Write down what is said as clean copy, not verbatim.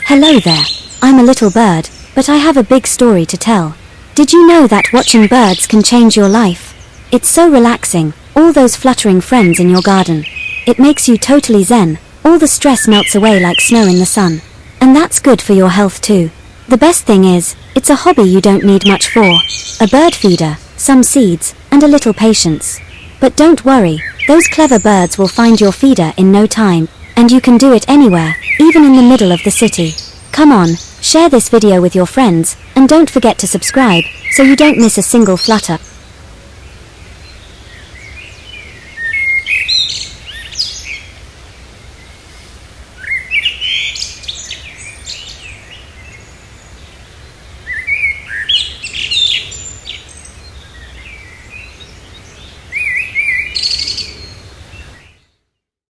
Hello there. I'm a little bird, but I have a big story to tell. Did you know that watching birds can change your life? It's so relaxing, all those fluttering friends in your garden. It makes you totally zen, all the stress melts away like snow in the sun. And that's good for your health too. The best thing is, it's a hobby you don't need much for. A bird feeder, some seeds, and a little patience. But don't worry, those clever birds will find your feeder in no time, and you can do it anywhere, even in the middle of the city. Come on, share this video with your friends, and don't forget to subscribe, so you don't miss a single flutter.